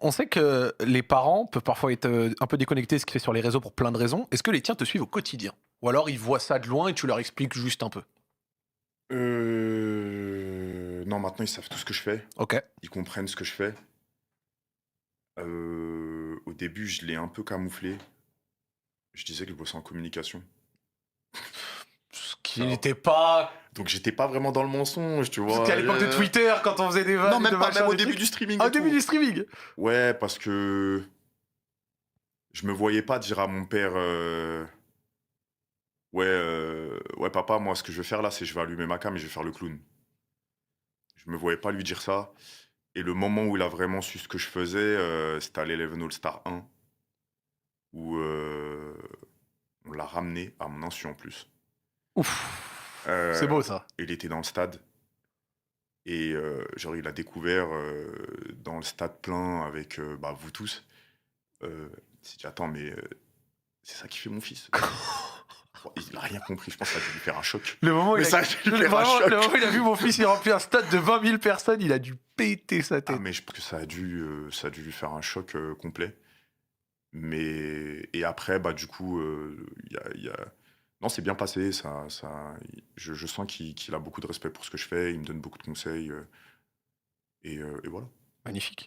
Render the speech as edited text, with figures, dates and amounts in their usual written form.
On sait que les parents peuvent parfois être, un peu déconnectés de ce qui se fait sur les réseaux pour plein de raisons. Est-ce que les tiens te suivent au quotidien? Ou alors ils voient ça de loin et tu leur expliques juste un peu? Non, maintenant, ils savent tout ce que je fais. OK. Ils comprennent ce que je fais. Au début, je l'ai un peu camouflé. Je disais que je bossais en communication. Ce qui Alors n'était pas donc j'étais pas vraiment dans le mensonge, tu c'était à vois? l'époque de Twitter quand on faisait des Non, vannes et de même pas, même machins, au des début trucs? du streaming Ah, et au début tout. du streaming? Ouais, parce que je me voyais pas dire à mon père, «Ouais papa, moi ce que je vais faire là, c'est je vais allumer ma cam et je vais faire le clown». Je me voyais pas lui dire ça et le moment où il a vraiment su ce que je faisais, c'était à l'Eleven All Star 1 où, on l'a ramené à mon insu en plus. Ouf! C'est Heu, beau ça. il était dans le stade et genre il a découvert, dans le stade plein avec, bah, vous tous, il s'est dit: «Attends mais, c'est ça qui fait mon fils?» Bon, il a rien compris, je pense que ça a dû lui faire un choc. Le moment où Mais il a ça a dû lui faire un vraiment, le moment choc. où il a vu mon fils, il remplit un stade de 20 000 personnes, il a dû péter sa Ah tête. mais je pense que ça a dû lui faire un choc, complet. Mais et après, bah, du coup, il y a non, c'est bien passé, je sens qu'il a beaucoup de respect pour ce que je fais, il me donne beaucoup de conseils, et voilà. Magnifique.